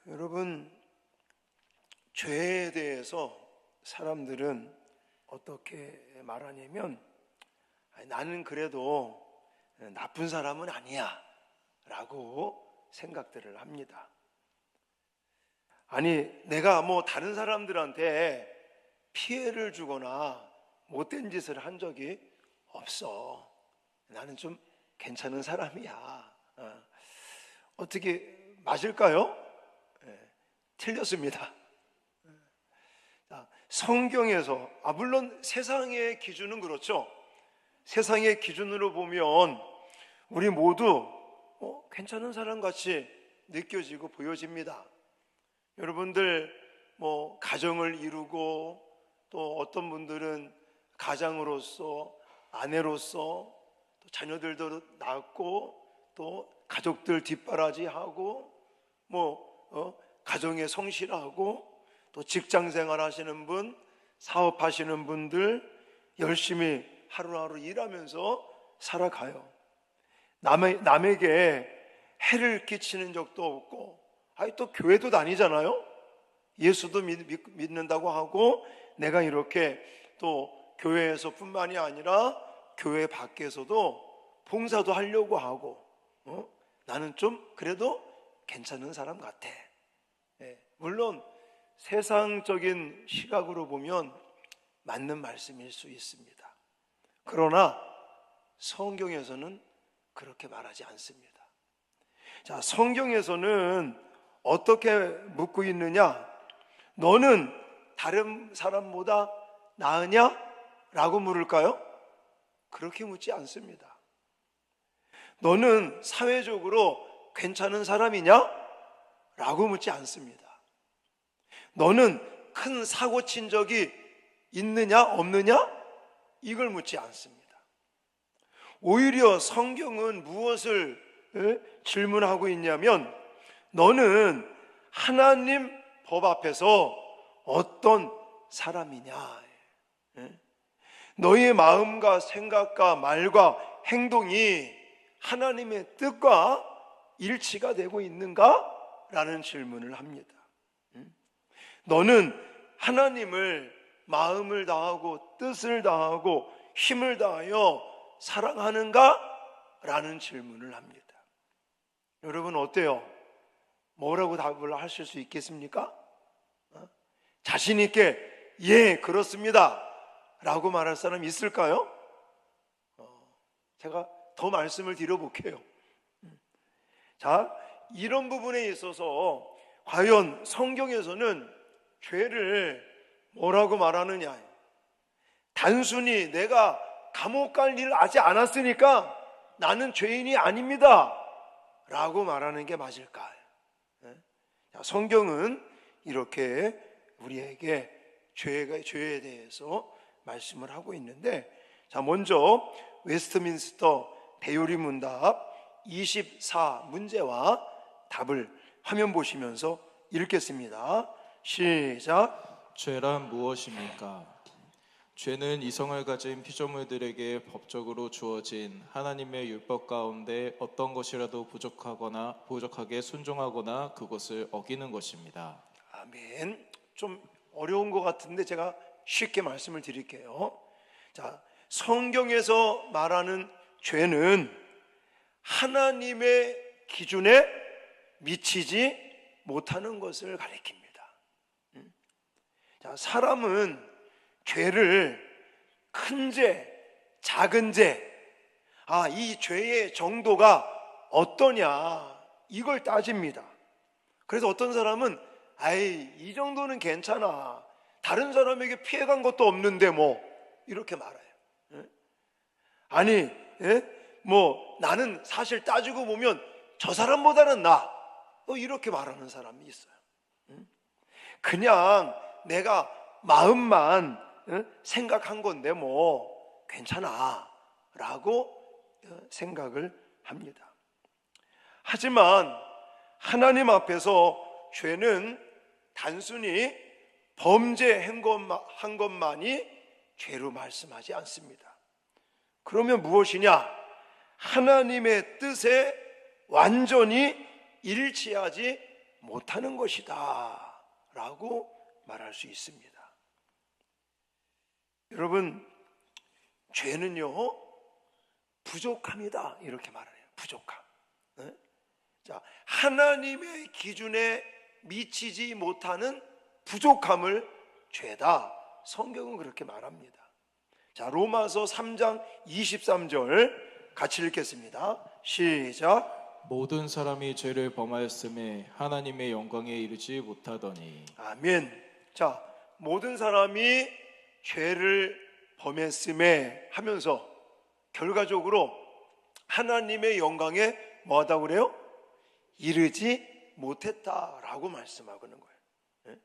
여러분, 죄에 대해서 사람들은 어떻게 말하냐면 나는 그래도 나쁜 사람은 아니야 라고 생각들을 합니다. 아니, 내가 다른 사람들한테 피해를 주거나 못된 짓을 한 적이 없어. 나는 좀 괜찮은 사람이야. 어떻게 맞을까요? 틀렸습니다. 성경에서, 물론 세상의 기준은 그렇죠. 세상의 기준으로 보면 우리 모두 괜찮은 사람 같이 느껴지고 보여집니다. 여러분들 가정을 이루고 또 어떤 분들은 가장으로서, 아내로서, 또 자녀들도 낳고 또 가족들 뒷바라지하고 가정에 성실하고 또 직장생활 하시는 분, 사업하시는 분들 열심히 하루하루 일하면서 살아가요. 남에게 해를 끼치는 적도 없고, 또 교회도 다니잖아요. 예수도 믿는다고 하고, 내가 이렇게 또 교회에서 뿐만이 아니라 교회 밖에서도 봉사도 하려고 하고, 나는 좀 그래도 괜찮은 사람 같아. 물론 세상적인 시각으로 보면 맞는 말씀일 수 있습니다. 그러나 성경에서는 그렇게 말하지 않습니다. 자, 성경에서는 어떻게 묻고 있느냐? 너는 다른 사람보다 나으냐? 라고 물을까요? 그렇게 묻지 않습니다. 너는 사회적으로 괜찮은 사람이냐? 라고 묻지 않습니다. 너는 큰 사고 친 적이 있느냐 없느냐? 이걸 묻지 않습니다. 오히려 성경은 무엇을 질문하고 있냐면, 너는 하나님 법 앞에서 어떤 사람이냐? 너의 마음과 생각과 말과 행동이 하나님의 뜻과 일치가 되고 있는가? 라는 질문을 합니다. 너는 하나님을 마음을 다하고 뜻을 다하고 힘을 다하여 사랑하는가? 라는 질문을 합니다. 여러분 어때요? 뭐라고 답을 하실 수 있겠습니까? 자신 있게 예, 그렇습니다 라고 말할 사람 있을까요? 제가 더 말씀을 드려볼게요. 자, 이런 부분에 있어서 과연 성경에서는 죄를 뭐라고 말하느냐? 단순히 내가 감옥 갈 일을 하지 않았으니까 나는 죄인이 아닙니다 라고 말하는 게 맞을까요? 성경은 이렇게 우리에게 죄에 대해서 말씀을 하고 있는데, 자, 먼저 웨스트민스터 대요리 문답 24문제와 답을 화면 보시면서 읽겠습니다. 시작. 죄란 무엇입니까? 죄는 이성을 가진 피조물들에게 법적으로 주어진 하나님의 율법 가운데 어떤 것이라도 부족하게 순종하거나 그것을 어기는 것입니다. 아멘. 좀 어려운 것 같은데 제가 쉽게 말씀을 드릴게요. 자, 성경에서 말하는 죄는 하나님의 기준에 미치지 못하는 것을 가리킵니다. 자, 사람은 죄를 큰 죄, 작은 죄, 이 죄의 정도가 어떠냐, 이걸 따집니다. 그래서 어떤 사람은 이 정도는 괜찮아, 다른 사람에게 피해간 것도 없는데 이렇게 말해요. 아니, 나는 사실 따지고 보면 저 사람보다는 이렇게 말하는 사람이 있어요. 그냥 내가 마음만 생각한 건데 괜찮아 라고 생각을 합니다. 하지만 하나님 앞에서 죄는 단순히 범죄한 것만이 죄로 말씀하지 않습니다. 그러면 무엇이냐? 하나님의 뜻에 완전히 일치하지 못하는 것이다 라고 말할 수 있습니다. 여러분, 죄는요 부족함이다 이렇게 말해요. 부족함. 네? 자, 하나님의 기준에 미치지 못하는 부족함을 죄다. 성경은 그렇게 말합니다. 자, 로마서 3장 23절 같이 읽겠습니다. 시작. 모든 사람이 죄를 범하였음에 하나님의 영광에 이르지 못하더니. 아멘. 자, 모든 사람이 죄를 범했음에 하면서 결과적으로 하나님의 영광에 뭐하다고 그래요? 이르지 못했다라고 말씀하고 있는 거예요. 네?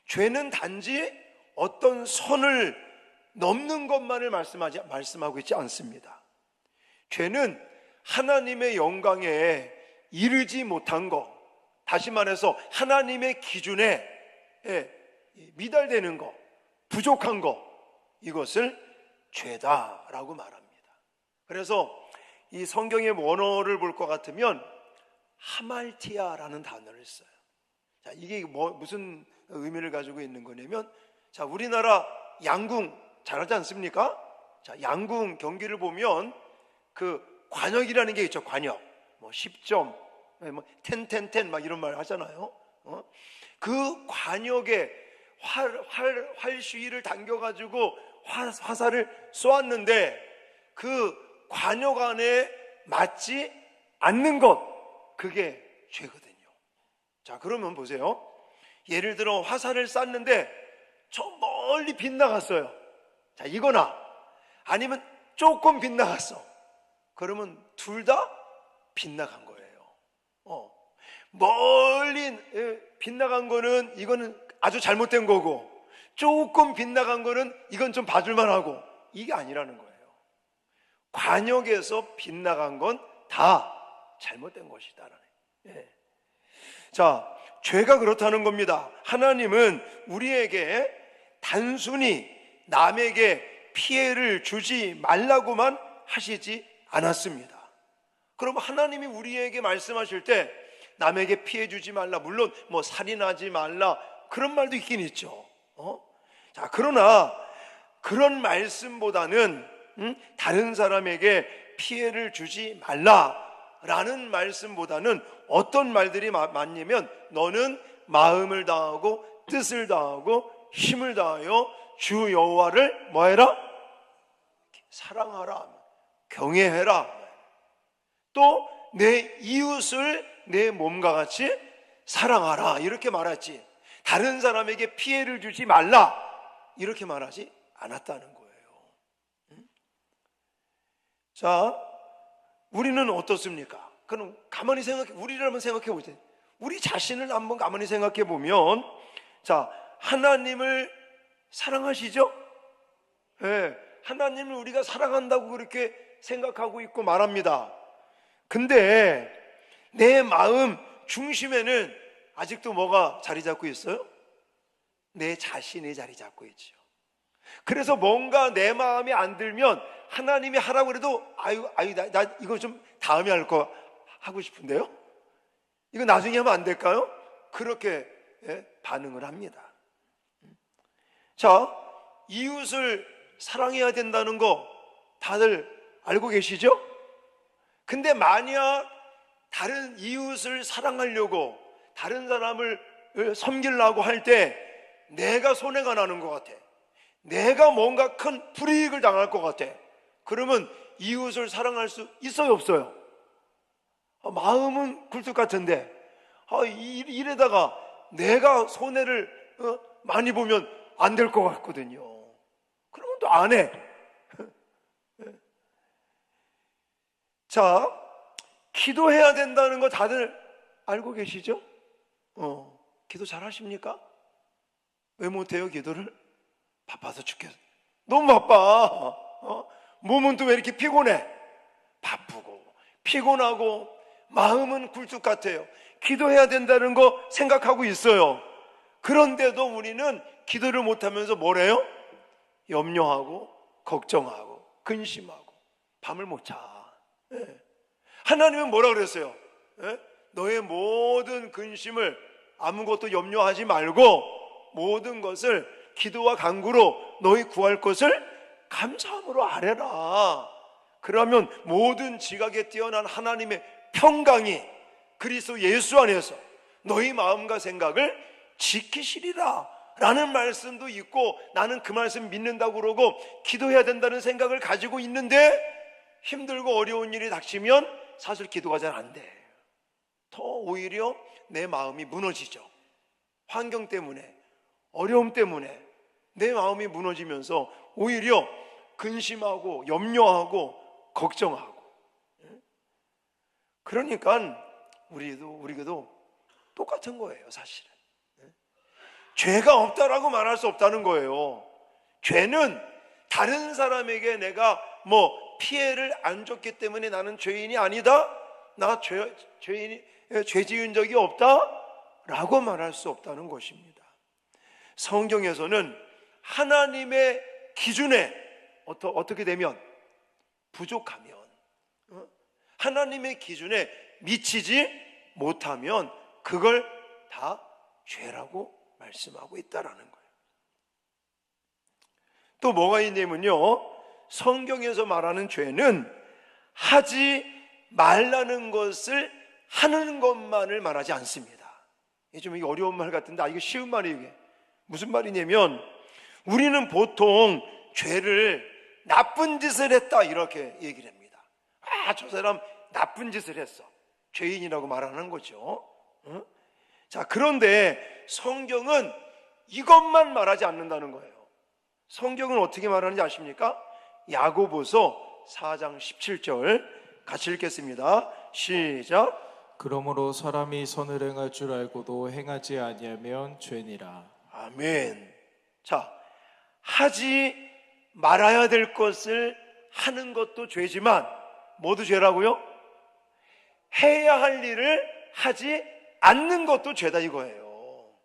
죄는 단지 어떤 선을 넘는 것만을 말씀하고 있지 않습니다. 죄는 하나님의 영광에 이르지 못한 것, 다시 말해서 하나님의 기준에 미달되는 것, 부족한 것, 이것을 죄다라고 말합니다. 그래서 이 성경의 원어를 볼 것 같으면 하말티아라는 단어를 써요. 자, 이게 무슨 의미를 가지고 있는 거냐면, 자, 우리나라 양궁 잘하지 않습니까? 자, 양궁 경기를 보면 그 관역이라는 게 있죠. 관역. 뭐 10점, 뭐 10, 막 이런 말 하잖아요. 그 관역에 활시위를 당겨가지고 화살을 쏘았는데 그 관역 안에 맞지 않는 것, 그게 죄거든요. 자, 그러면 보세요. 예를 들어 화살을 쐈는데 저 멀리 빗나갔어요. 자, 이거나 아니면 조금 빗나갔어. 그러면 둘 다 빗나간 거예요. 멀리 빗나간 거는 이거는 아주 잘못된 거고, 조금 빗나간 거는 이건 좀 봐줄만 하고, 이게 아니라는 거예요. 관역에서 빗나간 건 다 잘못된 것이다. 자, 죄가 그렇다는 겁니다. 하나님은 우리에게 단순히 남에게 피해를 주지 말라고만 하시지 않았습니다. 그럼 하나님이 우리에게 말씀하실 때 남에게 피해 주지 말라, 물론 뭐 살인하지 말라 그런 말도 있긴 있죠. 자, 그러나 그런 말씀보다는 다른 사람에게 피해를 주지 말라라는 말씀보다는 어떤 말들이 많냐면, 너는 마음을 다하고 뜻을 다하고 힘을 다하여 주 여호와를 뭐해라? 사랑하라, 경외해라. 또 내 이웃을 내 몸과 같이 사랑하라 이렇게 말했지, 다른 사람에게 피해를 주지 말라 이렇게 말하지 않았다는 거예요. 자, 우리는 어떻습니까? 그럼 가만히 우리를 한번 생각해 보세요. 우리 자신을 한번 가만히 생각해 보면, 자, 하나님을 사랑하시죠? 네, 하나님을 우리가 사랑한다고 그렇게 생각하고 있고 말합니다. 근데 내 마음 중심에는 아직도 뭐가 자리 잡고 있어요? 내 자신이 자리 잡고 있죠. 그래서 뭔가 내 마음에 안 들면 하나님이 하라고 해도 나 이거 좀 다음에 할 거 하고 싶은데요? 이거 나중에 하면 안 될까요? 그렇게 반응을 합니다. 자, 이웃을 사랑해야 된다는 거 다들 알고 계시죠? 근데 만약 다른 이웃을 사랑하려고 다른 사람을 섬기려고 할 때 내가 손해가 나는 것 같아, 내가 뭔가 큰 불이익을 당할 것 같아, 그러면 이웃을 사랑할 수 있어요, 없어요? 마음은 굴뚝 같은데 이래다가 내가 손해를 많이 보면 안 될 것 같거든요. 그러면 또 안 해. 자, 기도해야 된다는 거 다들 알고 계시죠? 기도 잘 하십니까? 왜 못해요, 기도를? 바빠서 죽겠어. 너무 바빠. 몸은 또 왜 이렇게 피곤해? 바쁘고 피곤하고 마음은 굴뚝 같아요. 기도해야 된다는 거 생각하고 있어요. 그런데도 우리는 기도를 못하면서 뭐래요? 염려하고 걱정하고 근심하고 밤을 못 자. 하나님은 뭐라 그랬어요? 너의 모든 근심을 아무것도 염려하지 말고 모든 것을 기도와 간구로 너희 구할 것을 감사함으로 아뢰라. 그러면 모든 지각에 뛰어난 하나님의 평강이 그리스도 예수 안에서 너희 마음과 생각을 지키시리라 라는 말씀도 있고, 나는 그 말씀 믿는다고 그러고 기도해야 된다는 생각을 가지고 있는데 힘들고 어려운 일이 닥치면 사실 기도가 잘 안 돼. 더 오히려 내 마음이 무너지죠. 환경 때문에, 어려움 때문에 내 마음이 무너지면서 오히려 근심하고 염려하고 걱정하고. 그러니까 우리도 똑같은 거예요, 사실은. 죄가 없다라고 말할 수 없다는 거예요. 죄는 다른 사람에게 내가 피해를 안 줬기 때문에 나는 죄인이 아니다, 나 죄 지은 적이 없다 라고 말할 수 없다는 것입니다. 성경에서는 하나님의 기준에 어떻게 되면, 부족하면, 하나님의 기준에 미치지 못하면 그걸 다 죄라고 말씀하고 있다라는 거예요. 또 뭐가 있냐면요, 성경에서 말하는 죄는 하지 말라는 것을 하는 것만을 말하지 않습니다. 이게 어려운 말 같은데, 이게 쉬운 말이에요. 이게 무슨 말이냐면, 우리는 보통 죄를 나쁜 짓을 했다 이렇게 얘기를 합니다. 저 사람 나쁜 짓을 했어, 죄인이라고 말하는 거죠. 자, 그런데 성경은 이것만 말하지 않는다는 거예요. 성경은 어떻게 말하는지 아십니까? 야고보서 4장 17절 같이 읽겠습니다. 시작. 그러므로 사람이 선을 행할 줄 알고도 행하지 아니하면 죄니라. 아멘. 자, 하지 말아야 될 것을 하는 것도 죄지만 모두 죄라고요? 해야 할 일을 하지 않는 것도 죄다 이거예요.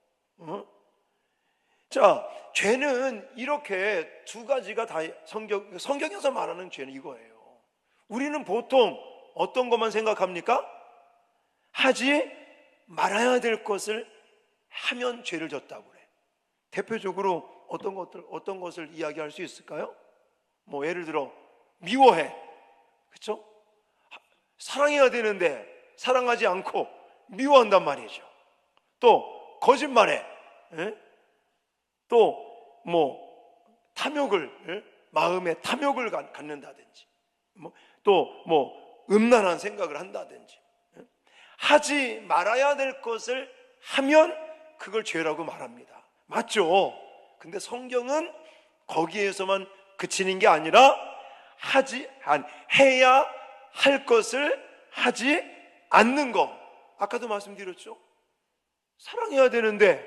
자, 죄는 이렇게 두 가지가 다 성경에서 말하는 죄는 이거예요. 우리는 보통 어떤 것만 생각합니까? 하지 말아야 될 것을 하면 죄를 졌다고 그래. 대표적으로 어떤 것을 이야기할 수 있을까요? 예를 들어 미워해, 그렇죠? 사랑해야 되는데 사랑하지 않고 미워한단 말이죠. 또 거짓말해, 또 탐욕을, 마음에 탐욕을 갖는다든지, 또 음란한 생각을 한다든지. 하지 말아야 될 것을 하면 그걸 죄라고 말합니다. 맞죠? 근데 성경은 거기에서만 그치는 게 아니라 해야 할 것을 하지 않는 것. 아까도 말씀드렸죠? 사랑해야 되는데,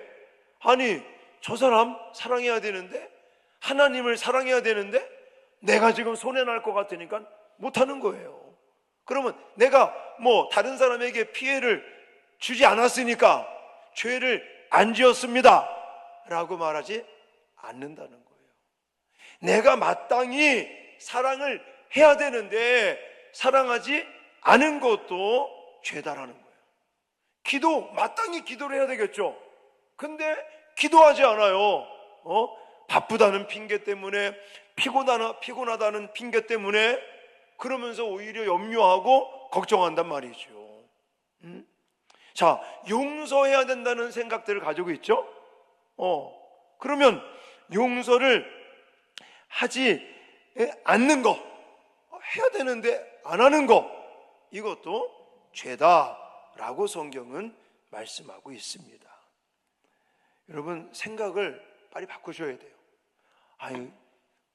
저 사람 사랑해야 되는데, 하나님을 사랑해야 되는데 내가 지금 손해날 것 같으니까 못하는 거예요. 그러면 내가 다른 사람에게 피해를 주지 않았으니까 죄를 안 지었습니다 라고 말하지 않는다는 거예요. 내가 마땅히 사랑을 해야 되는데 사랑하지 않은 것도 죄다라는 거예요. 마땅히 기도를 해야 되겠죠. 근데 기도하지 않아요. 바쁘다는 핑계 때문에, 피곤하다는 핑계 때문에, 그러면서 오히려 염려하고 걱정한단 말이죠. 자, 용서해야 된다는 생각들을 가지고 있죠. 그러면 용서를 하지 않는 거, 해야 되는데 안 하는 거, 이것도 죄다라고 성경은 말씀하고 있습니다. 여러분, 생각을 빨리 바꾸셔야 돼요.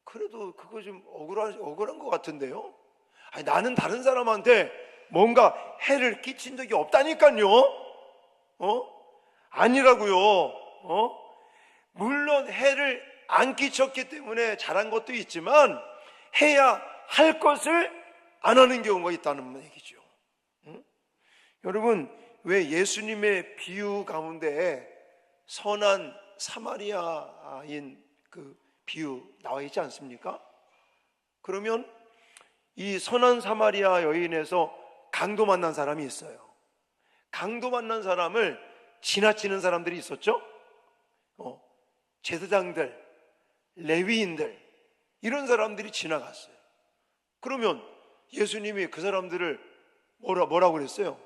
그래도 그거 좀 억울한 것 같은데요. 나는 다른 사람한테 뭔가 해를 끼친 적이 없다니까요. 아니라고요. 물론 해를 안 끼쳤기 때문에 잘한 것도 있지만 해야 할 것을 안 하는 경우가 있다는 얘기죠. 여러분, 왜 예수님의 비유 가운데 선한 사마리아인 그 비유 나와 있지 않습니까? 그러면 이 선한 사마리아 여인에서 강도 만난 사람이 있어요. 강도 만난 사람을 지나치는 사람들이 있었죠. 제사장들, 레위인들, 이런 사람들이 지나갔어요. 그러면 예수님이 그 사람들을 뭐라고 그랬어요?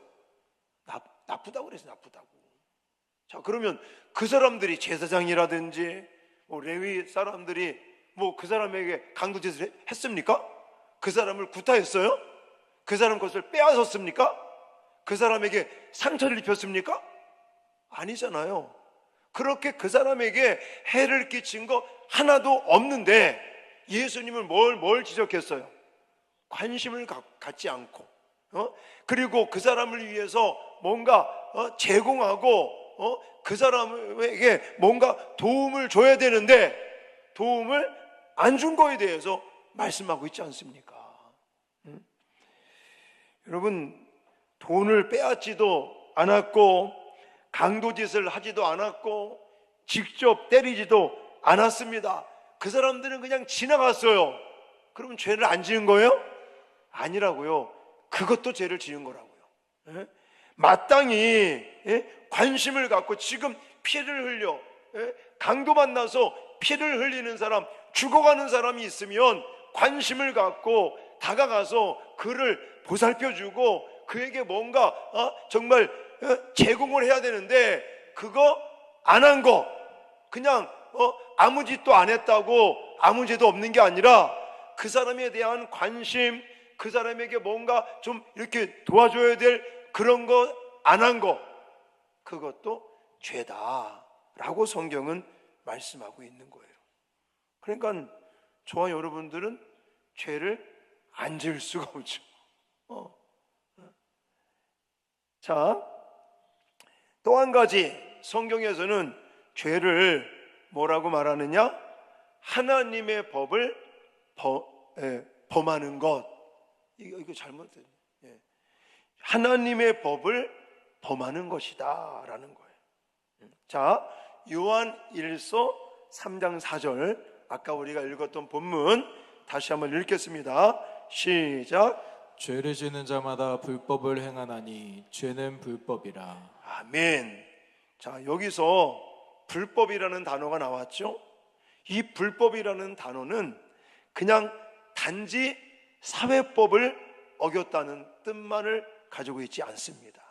나쁘다고 그랬어요. 나쁘다고. 자, 그러면 그 사람들이 제사장이라든지 레위 사람들이 그 사람에게 강도짓을 했습니까? 그 사람을 구타했어요? 그 사람 것을 빼앗았습니까? 그 사람에게 상처를 입혔습니까? 아니잖아요. 그렇게 그 사람에게 해를 끼친 거 하나도 없는데 예수님은 뭘 지적했어요? 관심을 갖지 않고, 그리고 그 사람을 위해서 뭔가 제공하고, 그 사람에게 뭔가 도움을 줘야 되는데 도움을 안 준 거에 대해서 말씀하고 있지 않습니까? 여러분, 돈을 빼앗지도 않았고 강도짓을 하지도 않았고 직접 때리지도 않았습니다. 그 사람들은 그냥 지나갔어요. 그러면 죄를 안 지은 거예요? 아니라고요. 그것도 죄를 지은 거라고요. 마땅히 관심을 갖고 지금 피를 흘려 강도 만나서 피를 흘리는 사람, 죽어가는 사람이 있으면 관심을 갖고 다가가서 그를 보살펴주고 그에게 뭔가 정말 제공을 해야 되는데 그거 안 한 거, 그냥 아무 짓도 안 했다고 아무 죄도 없는 게 아니라 그 사람에 대한 관심, 그 사람에게 뭔가 좀 이렇게 도와줘야 될 그런 거 안 한 거, 그것도 죄다라고 성경은 말씀하고 있는 거예요. 그러니까 저와 여러분들은 죄를 안 지을 수가 없죠. 자, 또 한 가지 성경에서는 죄를 뭐라고 말하느냐? 하나님의 법을 범하는 것. 이거 잘못됐네. 하나님의 법을 범하는 것이다 라는 거예요. 자, 요한 1서 3장 4절, 아까 우리가 읽었던 본문 다시 한번 읽겠습니다. 시작. 죄를 지는 자마다 불법을 행하나니 죄는 불법이라. 아멘. 자, 여기서 불법이라는 단어가 나왔죠. 이 불법이라는 단어는 그냥 단지 사회법을 어겼다는 뜻만을 가지고 있지 않습니다.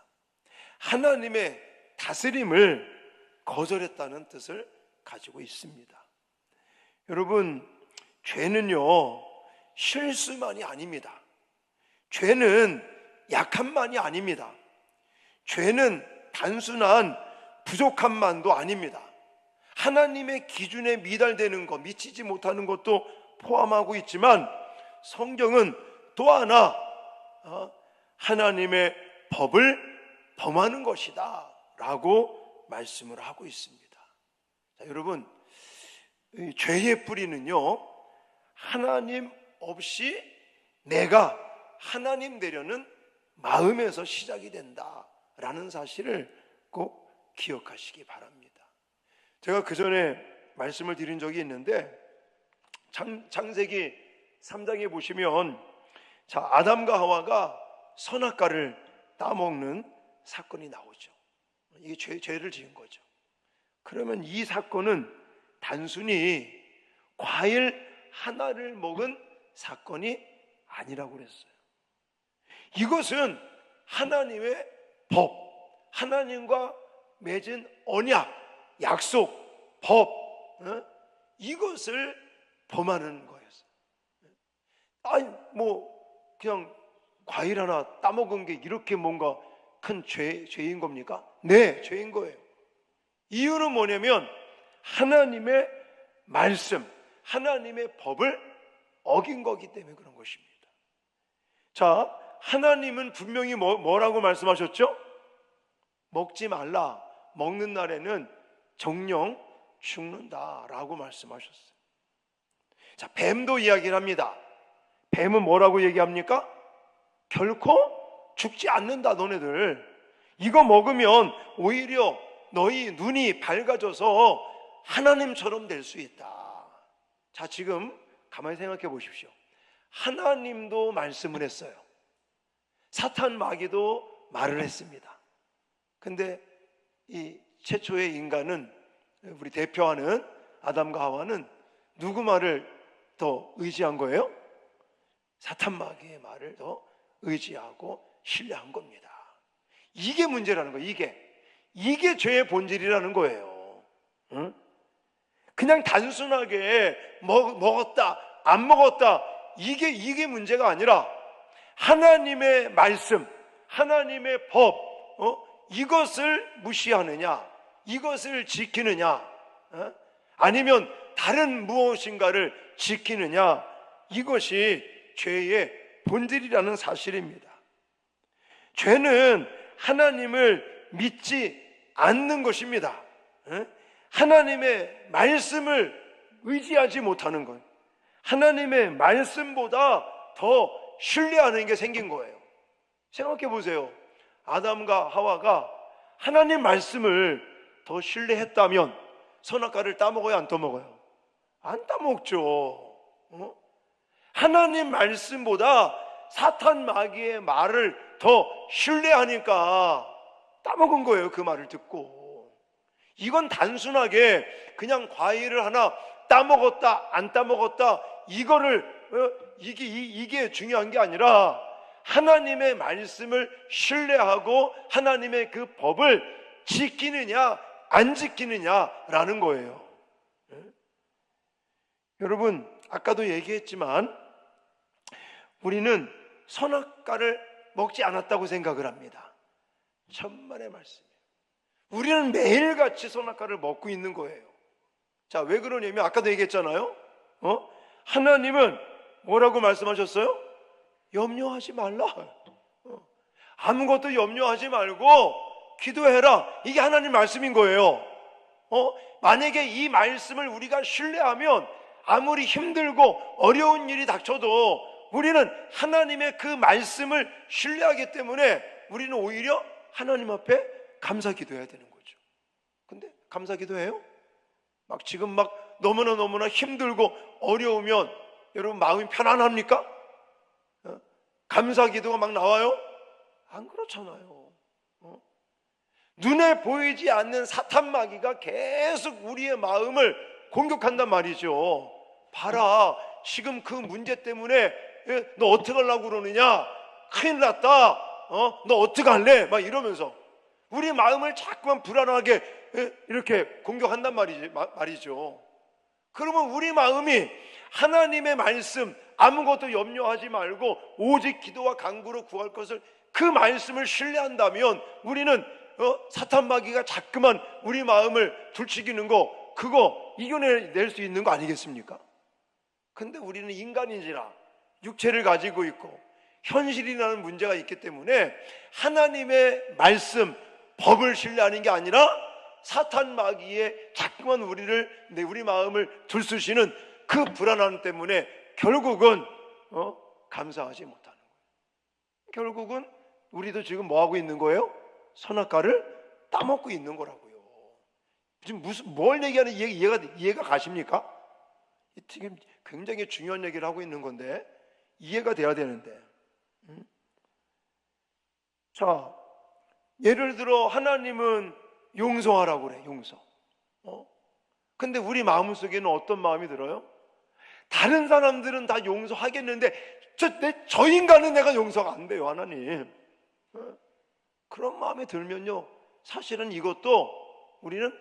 하나님의 다스림을 거절했다는 뜻을 가지고 있습니다. 여러분, 죄는요 실수만이 아닙니다. 죄는 약함만이 아닙니다. 죄는 단순한 부족함만도 아닙니다. 하나님의 기준에 미달되는 것, 미치지 못하는 것도 포함하고 있지만 성경은 또 하나 하나님의 법을 범하는 것이다 라고 말씀을 하고 있습니다. 자, 여러분, 죄의 뿌리는요 하나님 없이 내가 하나님 되려는 마음에서 시작이 된다라는 사실을 꼭 기억하시기 바랍니다. 제가 그 전에 말씀을 드린 적이 있는데 창세기 3장에 보시면 자, 아담과 하와가 선악과를 따먹는 사건이 나오죠. 이게 죄를 지은 거죠. 그러면 이 사건은 단순히 과일 하나를 먹은 사건이 아니라고 그랬어요. 이것은 하나님의 법, 하나님과 맺은 언약, 약속, 법, 이것을 범하는 거였어요. 아니 그냥 과일 하나 따먹은 게 이렇게 뭔가 큰 죄인 겁니까? 네, 죄인 거예요. 이유는 뭐냐면 하나님의 말씀, 하나님의 법을 어긴 거기 때문에 그런 것입니다. 자, 하나님은 분명히 뭐라고 말씀하셨죠? 먹지 말라. 먹는 날에는 정령 죽는다라고 말씀하셨어요. 자, 뱀도 이야기를 합니다. 뱀은 뭐라고 얘기합니까? 결코 죽지 않는다, 너네들. 이거 먹으면 오히려 너희 눈이 밝아져서 하나님처럼 될 수 있다. 자, 지금 가만히 생각해 보십시오. 하나님도 말씀을 했어요. 사탄 마귀도 말을 했습니다. 근데 이 최초의 인간은, 우리 대표하는 아담과 하와는 누구 말을 더 의지한 거예요? 사탄 마귀의 말을 더 의지하고 신뢰한 겁니다. 이게 문제라는 거예요. 이게 죄의 본질이라는 거예요. 응? 그냥 단순하게 먹었다 안 먹었다 이게 문제가 아니라 하나님의 말씀, 하나님의 법, 이것을 무시하느냐, 이것을 지키느냐, 아니면 다른 무엇인가를 지키느냐, 이것이 죄의 본질이라는 사실입니다. 죄는 하나님을 믿지 않는 것입니다. 하나님의 말씀을 의지하지 못하는 것, 하나님의 말씀보다 더 신뢰하는 게 생긴 거예요. 생각해 보세요. 아담과 하와가 하나님 말씀을 더 신뢰했다면 선악과를 따먹어요, 안 따먹어요? 안 따먹죠. 하나님 말씀보다 사탄 마귀의 말을 더 신뢰하니까 따먹은 거예요. 그 말을 듣고. 이건 단순하게 그냥 과일을 하나 따먹었다 안 따먹었다 이게 중요한 게 아니라 하나님의 말씀을 신뢰하고 하나님의 그 법을 지키느냐 안 지키느냐라는 거예요. 여러분, 아까도 얘기했지만 우리는 선악과를 먹지 않았다고 생각을 합니다. 천만의 말씀이에요. 우리는 매일같이 선악과를 먹고 있는 거예요. 자, 왜 그러냐면 아까도 얘기했잖아요. 하나님은 뭐라고 말씀하셨어요? 염려하지 말라. 아무것도 염려하지 말고 기도해라. 이게 하나님 말씀인 거예요. 만약에 이 말씀을 우리가 신뢰하면 아무리 힘들고 어려운 일이 닥쳐도 우리는 하나님의 그 말씀을 신뢰하기 때문에 우리는 오히려 하나님 앞에 감사 기도해야 되는 거죠. 근데 감사 기도해요? 지금 너무나 힘들고 어려우면 여러분 마음이 편안합니까? 감사 기도가 막 나와요? 안 그렇잖아요. 눈에 보이지 않는 사탄 마귀가 계속 우리의 마음을 공격한단 말이죠. 봐라, 지금 그 문제 때문에 너 어떻게 하려고 그러느냐? 큰일 났다. 너 어떻게 할래? 막 이러면서 우리 마음을 자꾸만 불안하게 이렇게 공격한단 말이죠. 그러면 우리 마음이 하나님의 말씀, 아무것도 염려하지 말고 오직 기도와 간구로 구할 것을, 그 말씀을 신뢰한다면 우리는 사탄 마귀가 자꾸만 우리 마음을 둘치기는 거, 그거 이겨낼 수 있는 거 아니겠습니까? 근데 우리는 인간인지라 육체를 가지고 있고 현실이라는 문제가 있기 때문에 하나님의 말씀, 법을 신뢰하는 게 아니라 사탄 마귀의 자꾸만 우리 마음을 들쑤시는 그 불안함 때문에 결국은 감사하지 못하는 거예요. 결국은 우리도 지금 뭐 하고 있는 거예요? 선악과를 따먹고 있는 거라고요. 지금 뭘 얘기하는 이해가 가십니까? 지금 굉장히 중요한 얘기를 하고 있는 건데 이해가 돼야 되는데. 자, 예를 들어 하나님은 용서하라고 그래. 용서. 근데 우리 마음속에는 어떤 마음이 들어요? 다른 사람들은 다 용서하겠는데 저 인간은 내가 용서가 안 돼요, 하나님. 그런 마음이 들면요, 사실은 이것도 우리는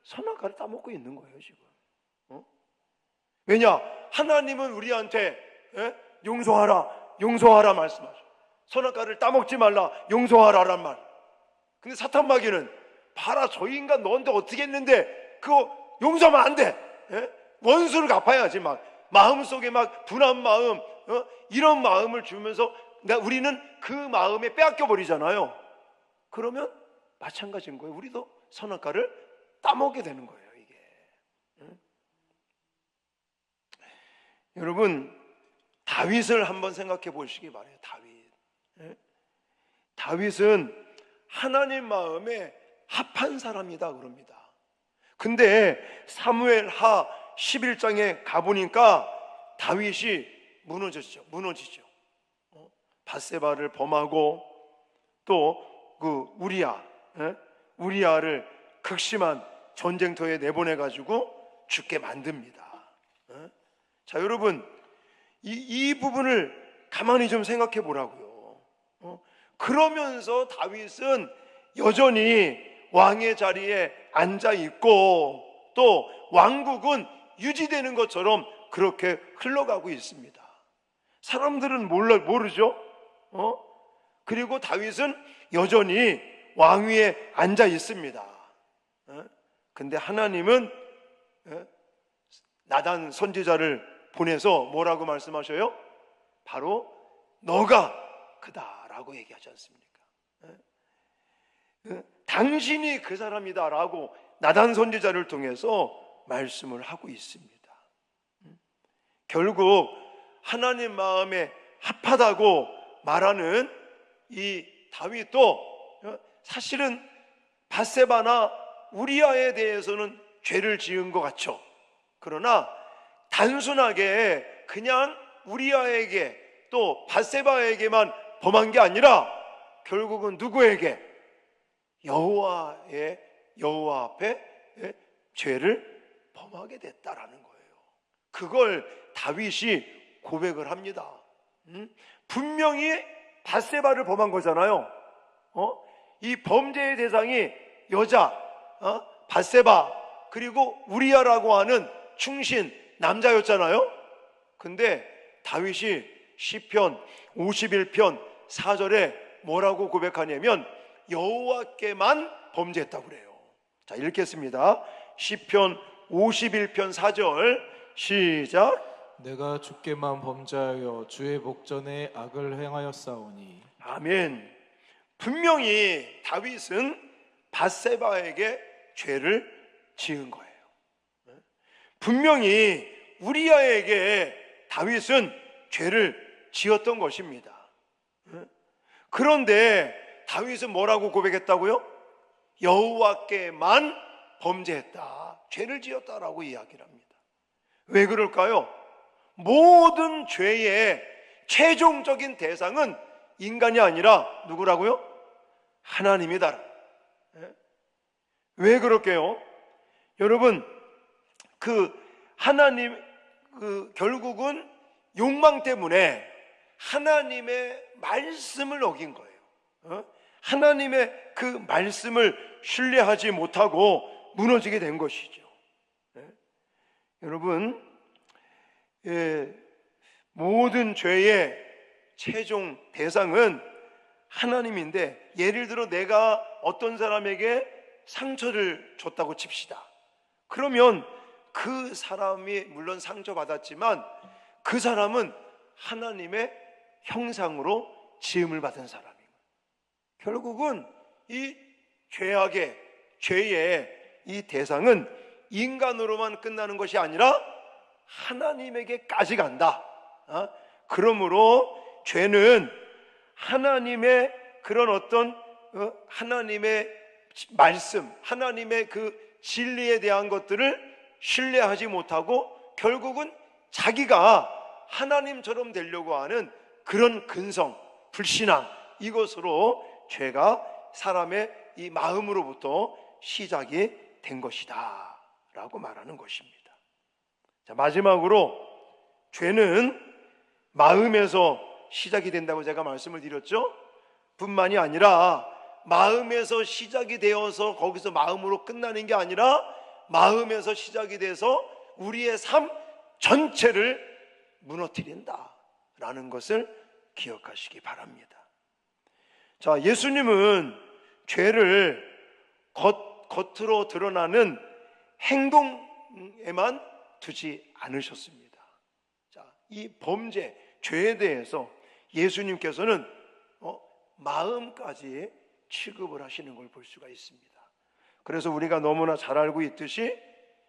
선악과를 따먹고 있는 거예요, 지금. 왜냐? 하나님은 우리한테 용서하라 말씀하셔. 선악과를 따먹지 말라, 용서하라란 말. 근데 사탄 마귀는 봐라, 저 인간 너한테 어떻게 했는데 그거 용서하면 안 돼. 원수를 갚아야지. 마음속에 분한 마음, 이런 마음을 주면서 우리는 그 마음에 빼앗겨 버리잖아요. 그러면 마찬가지인 거예요. 우리도 선악과를 따먹게 되는 거예요, 이게. 여러분, 다윗을 한번 생각해 보시기 바라요. 다윗은 하나님 마음에 합한 사람이다 그럽니다. 근데 사무엘하 11장에 가보니까 다윗이 무너지죠. 바세바를 범하고 또 그 우리야, 우리아를 극심한 전쟁터에 내보내가지고 죽게 만듭니다. 자, 여러분, 이 부분을 가만히 좀 생각해 보라고요. 그러면서 다윗은 여전히 왕의 자리에 앉아 있고 또 왕국은 유지되는 것처럼 그렇게 흘러가고 있습니다. 사람들은 모르죠? 그리고 다윗은 여전히 왕위에 앉아 있습니다. 근데 하나님은 나단 선지자를 보내서 뭐라고 말씀하셔요? 바로 너가 그다라고 얘기하지 않습니까? 당신이 그 사람이다라고 나단 선지자를 통해서 말씀을 하고 있습니다. 결국 하나님 마음에 합하다고 말하는 이 다윗도 사실은 밧세바나 우리아에 대해서는 죄를 지은 것 같죠. 그러나 단순하게 그냥 우리아에게 또 밧세바에게만 범한 게 아니라 결국은 누구에게? 여호와 앞에 죄를 범하게 됐다라는 거예요. 그걸 다윗이 고백을 합니다. 분명히 밧세바를 범한 거잖아요. 이 범죄의 대상이 여자, 밧세바 그리고 우리아라고 하는 충신 남자였잖아요. 근데 다윗이 시편 51편 4절에 뭐라고 고백하냐면 여호와께만 범죄했다고 그래요. 자, 읽겠습니다. 시편 51편 4절 시작. 내가 주께만 범죄하여 주의 목전에 악을 행하였사오니. 아멘. 분명히 다윗은 밧세바에게 죄를 지은 거예요. 분명히 우리아에게 다윗은 죄를 지었던 것입니다. 그런데 다윗은 뭐라고 고백했다고요? 여호와께만 범죄했다, 죄를 지었다라고 이야기를 합니다. 왜 그럴까요? 모든 죄의 최종적인 대상은 인간이 아니라 누구라고요? 하나님이다. 왜 그럴게요? 여러분, 하나님 결국은 욕망 때문에 하나님의 말씀을 어긴 거예요. 하나님의 그 말씀을 신뢰하지 못하고 무너지게 된 것이죠. 여러분, 모든 죄의 최종 대상은 하나님인데, 예를 들어 내가 어떤 사람에게 상처를 줬다고 칩시다. 그러면 그 사람이 물론 상처받았지만 그 사람은 하나님의 형상으로 지음을 받은 사람이에요. 결국은 이 죄의 이 대상은 인간으로만 끝나는 것이 아니라 하나님에게까지 간다. 그러므로 죄는 하나님의 그런 어떤 하나님의 말씀, 하나님의 그 진리에 대한 것들을 신뢰하지 못하고 결국은 자기가 하나님처럼 되려고 하는 그런 근성, 불신앙, 이것으로 죄가 사람의 이 마음으로부터 시작이 된 것이다 라고 말하는 것입니다. 자, 마지막으로 죄는 마음에서 시작이 된다고 제가 말씀을 드렸죠. 뿐만이 아니라 마음에서 시작이 되어서 거기서 마음으로 끝나는 게 아니라 마음에서 시작이 돼서 우리의 삶 전체를 무너뜨린다라는 것을 기억하시기 바랍니다. 자, 예수님은 죄를 겉으로 드러나는 행동에만 두지 않으셨습니다. 자, 이 범죄, 죄에 대해서 예수님께서는 마음까지 취급을 하시는 걸 볼 수가 있습니다. 그래서 우리가 너무나 잘 알고 있듯이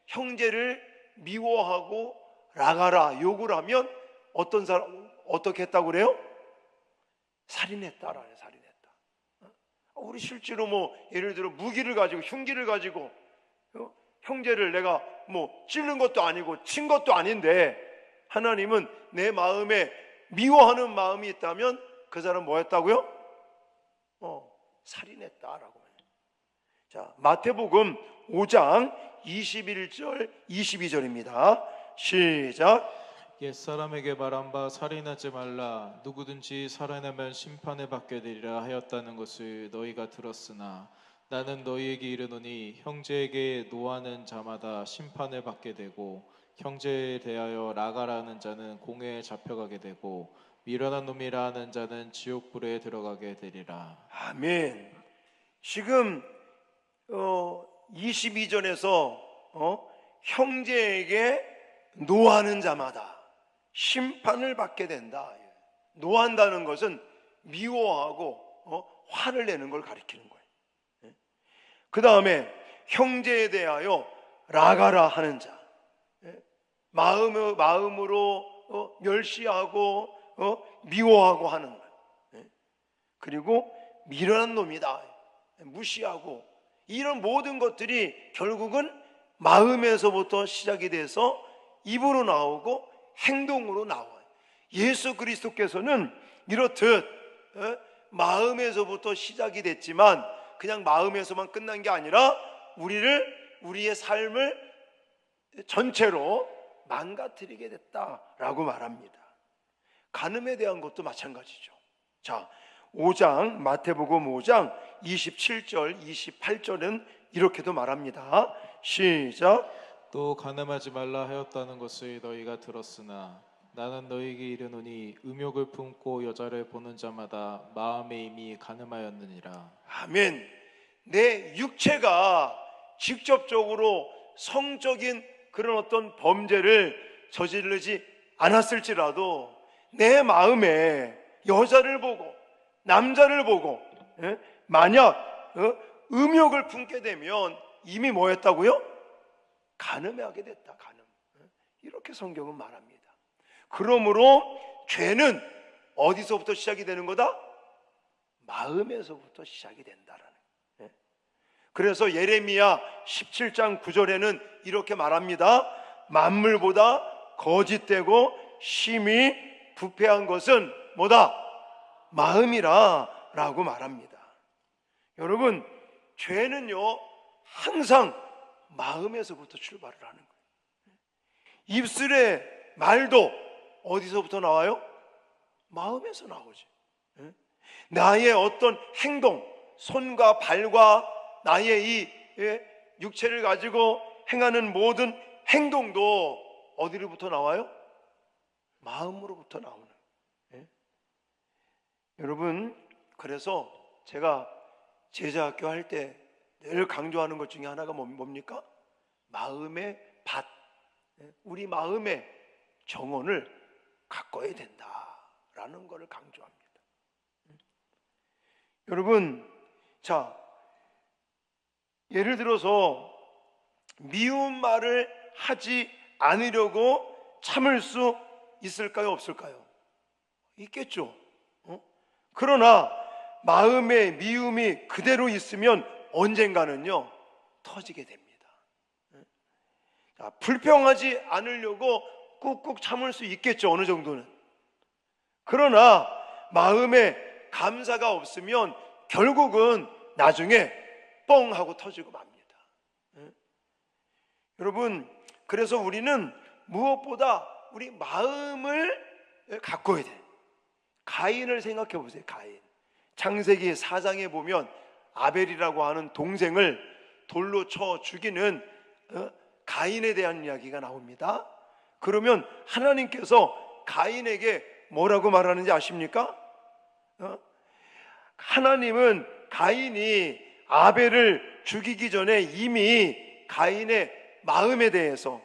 형제를 미워하고 락하라, 욕을 하면 어떤 사람 어떻게 했다고 그래요? 살인했다라는, 살인했다. 우리 실제로 예를 들어 무기를 가지고, 흉기를 가지고 형제를 내가 찌른 것도 아니고 친 것도 아닌데 하나님은 내 마음에 미워하는 마음이 있다면 그 사람 뭐 했다고요? 살인했다라고. 자, 마태복음 5장 21절 22절입니다. 시작. 옛사람에게 말한 바 살인하지 말라 누구든지 살인하면 심판을 받게 되리라 하였다는 것을 너희가 들었으나 나는 너희에게 이르노니 형제에게 노하는 자마다 심판을 받게 되고 형제에 대하여 라가라는 자는 공회에 잡혀가게 되고 미련한 놈이라 하는 자는 지옥불에 들어가게 되리라. 아멘. 지금 22절에서 형제에게 노하는 자마다 심판을 받게 된다. 노한다는 것은 미워하고 화를 내는 걸 가리키는 거예요. 그 다음에 형제에 대하여 라가라 하는 자, 마음으로 멸시하고 미워하고 하는 것. 그리고 미련한 놈이다, 무시하고, 이런 모든 것들이 결국은 마음에서부터 시작이 돼서 입으로 나오고 행동으로 나와요. 예수 그리스도께서는 이렇듯 마음에서부터 시작이 됐지만 그냥 마음에서만 끝난 게 아니라 우리의 삶을 전체로 망가뜨리게 됐다라고 말합니다. 간음에 대한 것도 마찬가지죠. 자, 5장 마태복음 5장 27절 28절은 이렇게도 말합니다. 시작. 또 간음하지 말라 하였다는 것을 너희가 들었으나 나는 너희에게 이르노니 음욕을 품고 여자를 보는 자마다 마음에 이미 간음하였느니라. 아멘. 내 육체가 직접적으로 성적인 그런 어떤 범죄를 저지르지 않았을지라도 내 마음에 여자를 보고 남자를 보고 만약 음욕을 품게 되면 이미 뭐 했다고요? 간음하게 됐다. 간음. 이렇게 성경은 말합니다. 그러므로 죄는 어디서부터 시작이 되는 거다? 마음에서부터 시작이 된다라는. 그래서 예레미야 17장 9절에는 이렇게 말합니다. 만물보다 거짓되고 심히 부패한 것은 뭐다? 마음이라 라고 말합니다. 여러분, 죄는요 항상 마음에서부터 출발을 하는 거예요. 입술의 말도 어디서부터 나와요? 마음에서 나오지. 나의 어떤 행동, 손과 발과 나의 이 육체를 가지고 행하는 모든 행동도 어디로부터 나와요? 마음으로부터 나오는. 여러분, 그래서 제가 제자학교 할 때 늘 강조하는 것 중에 하나가 뭡니까? 마음의 밭, 우리 마음의 정원을 가꿔야 된다라는 것을 강조합니다. 여러분, 자, 예를 들어서 미운 말을 하지 않으려고 참을 수 있을까요? 없을까요? 있겠죠. 그러나 마음의 미움이 그대로 있으면 언젠가는요 터지게 됩니다. 자, 불평하지 않으려고 꾹꾹 참을 수 있겠죠, 어느 정도는. 그러나 마음에 감사가 없으면 결국은 나중에 뻥 하고 터지고 맙니다. 여러분, 그래서 우리는 무엇보다 우리 마음을 가꿔야 돼. 가인을 생각해 보세요. 가인. 창세기 4장에 보면 아벨이라고 하는 동생을 돌로 쳐 죽이는 가인에 대한 이야기가 나옵니다. 그러면 하나님께서 가인에게 뭐라고 말하는지 아십니까? 하나님은 가인이 아벨을 죽이기 전에 이미 가인의 마음에 대해서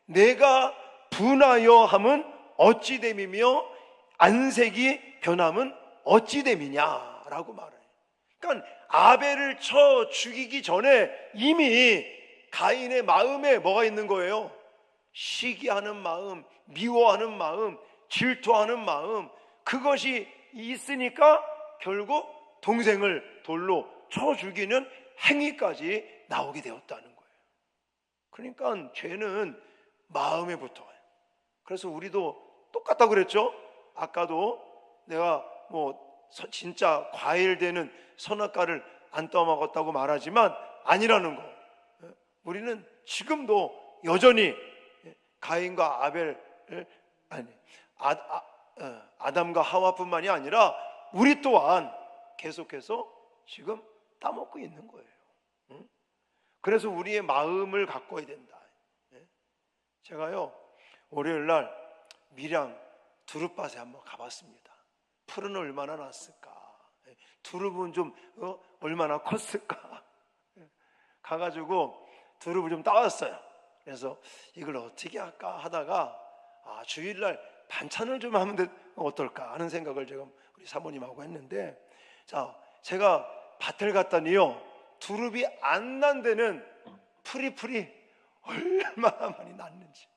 내가 분하여 함은 어찌 됨이며 안색이 변함은 어찌 됨이냐라고 말해요. 그러니까 아벨을 쳐 죽이기 전에 이미 가인의 마음에 뭐가 있는 거예요? 시기하는 마음, 미워하는 마음, 질투하는 마음, 그것이 있으니까 결국 동생을 돌로 쳐 죽이는 행위까지 나오게 되었다는 거예요. 그러니까 죄는 마음에부터. 그래서 우리도 똑같다고 그랬죠? 아까도 내가 진짜 과일되는 선악과를 안 떠먹었다고 말하지만 아니라는 거. 우리는 지금도 여전히 가인과 아벨, 아담과 하와뿐만이 아니라 우리 또한 계속해서 지금 따먹고 있는 거예요. 그래서 우리의 마음을 가꿔야 된다. 제가요 월요일 날 밀양 두릅밭에 한번 가봤습니다. 풀은 얼마나 났을까? 두릅은 좀 얼마나 컸을까? 가가지고 두릅을 좀 따왔어요. 그래서 이걸 어떻게 할까 하다가 주일날 반찬을 좀 하면 어떨까 하는 생각을 제가 우리 사모님하고 했는데, 자, 제가 밭을 갔더니요 두릅이 안 난 데는 풀이 얼마나 많이 났는지.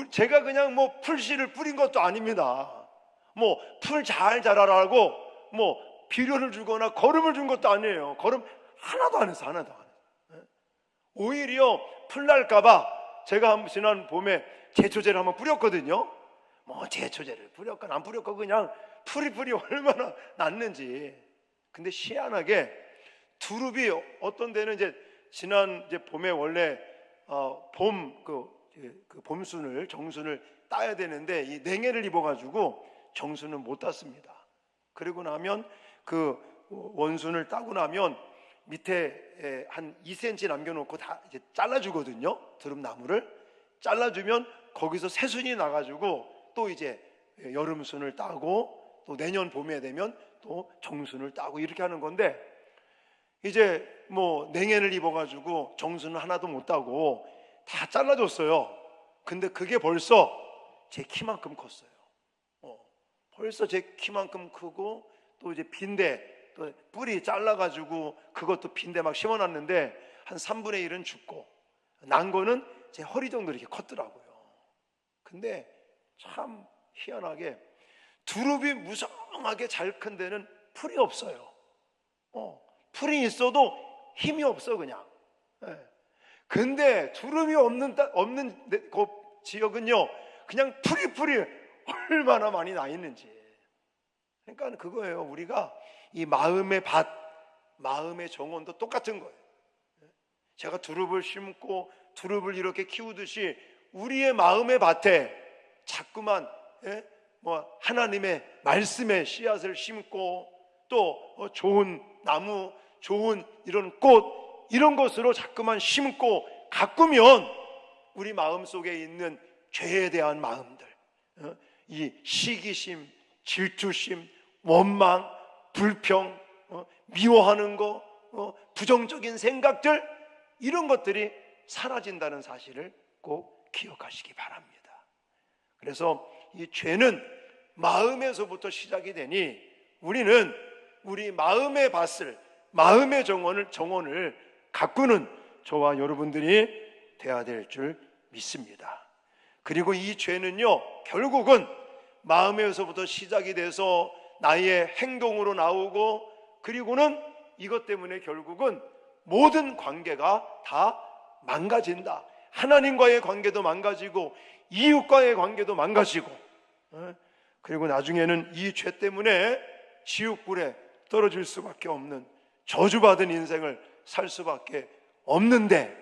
제가 그냥 뭐 풀씨를 뿌린 것도 아닙니다. 뭐 풀 잘 자라라고 뭐 비료를 주거나 거름을 준 것도 아니에요. 거름 하나도 안 했어. 하나도 안 했어. 오히려 풀 날까봐 제가 지난 봄에 제초제를 한번 뿌렸거든요. 뭐 제초제를 뿌렸건 안 뿌렸건 그냥 풀이 얼마나 났는지. 근데 희한하게 두릅이 어떤 데는 이제 지난 이제 봄에 원래 봄순을 정순을 따야 되는데 이 냉해를 입어가지고 정순은 못 땄습니다. 그리고 나면 그 원순을 따고 나면 밑에 한 2cm 남겨놓고 다 이제 잘라주거든요. 두릅나무를 잘라주면 거기서 새순이 나가지고 또 이제 여름순을 따고 또 내년 봄에 되면 또 정순을 따고 이렇게 하는 건데, 이제 뭐 냉해를 입어가지고 정순은 하나도 못 따고 다 잘라줬어요. 근데 그게 벌써 제 키만큼 컸어요. 벌써 제 키만큼 크고 또 이제 빈대 또 뿌리 잘라가지고 그것도 빈대 막 심어놨는데 한 3분의 1은 죽고 난 거는 제 허리 정도 이렇게 컸더라고요. 근데 참 희한하게 두릅이 무성하게 잘 큰 데는 풀이 없어요. 풀이 있어도 힘이 없어 그냥. 근데 두릅이 없는 그 지역은요 그냥 풀이 얼마나 많이 나 있는지. 그러니까 그거예요. 우리가 이 마음의 밭, 마음의 정원도 똑같은 거예요. 제가 두릅을 심고 두릅을 이렇게 키우듯이 우리의 마음의 밭에 자꾸만 뭐 하나님의 말씀의 씨앗을 심고 또 좋은 나무, 좋은 이런 꽃 이런 것으로 자꾸만 심고 가꾸면 우리 마음 속에 있는 죄에 대한 마음들, 이 시기심, 질투심, 원망, 불평, 미워하는 거, 부정적인 생각들 이런 것들이 사라진다는 사실을 꼭 기억하시기 바랍니다. 그래서 이 죄는 마음에서부터 시작이 되니 우리는 우리 마음의 밭을, 마음의 정원을 가꾸는 저와 여러분들이 돼야 될 줄 믿습니다. 그리고 이 죄는요 결국은 마음에서부터 시작이 돼서 나의 행동으로 나오고, 그리고는 이것 때문에 결국은 모든 관계가 다 망가진다. 하나님과의 관계도 망가지고 이웃과의 관계도 망가지고, 그리고 나중에는 이 죄 때문에 지옥불에 떨어질 수밖에 없는 저주받은 인생을 살 수밖에 없는데,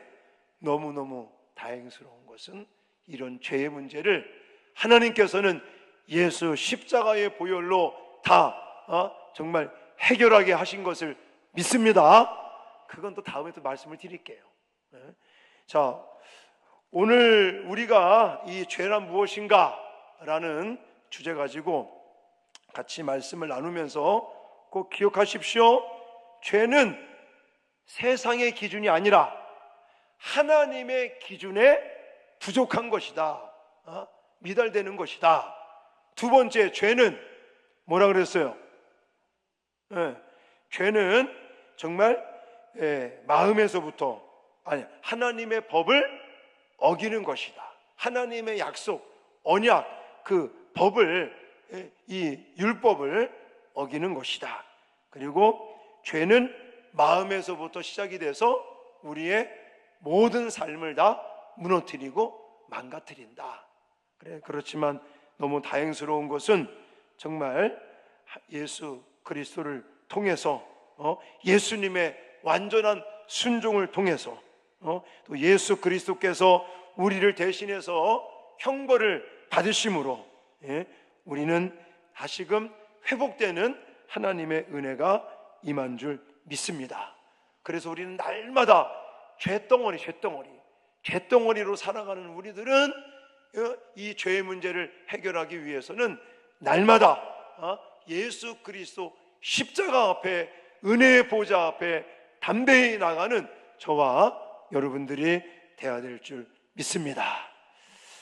너무너무 다행스러운 것은 이런 죄의 문제를 하나님께서는 예수 십자가의 보혈로 다 정말 해결하게 하신 것을 믿습니다. 그건 또 다음에 또 말씀을 드릴게요. 자, 오늘 우리가 이 죄란 무엇인가 라는 주제 가지고 같이 말씀을 나누면서 꼭 기억하십시오. 죄는 세상의 기준이 아니라 하나님의 기준에 부족한 것이다, 미달되는 것이다. 두 번째, 죄는 뭐라 그랬어요? 죄는 정말 마음에서부터 하나님의 법을 어기는 것이다. 하나님의 약속, 언약, 그 법을, 이 율법을 어기는 것이다. 그리고 죄는 마음에서부터 시작이 돼서 우리의 모든 삶을 다 무너뜨리고 망가뜨린다. 그렇지만 너무 다행스러운 것은 정말 예수 그리스도를 통해서 예수님의 완전한 순종을 통해서 또 예수 그리스도께서 우리를 대신해서 형벌을 받으심으로 우리는 다시금 회복되는 하나님의 은혜가 임한 줄 믿습니다. 그래서 우리는 날마다 쇳덩어리로 살아가는 우리들은 이 죄의 문제를 해결하기 위해서는 날마다 예수 그리스도 십자가 앞에, 은혜의 보좌 앞에 담대히 나가는 저와 여러분들이 되어야 될 줄 믿습니다.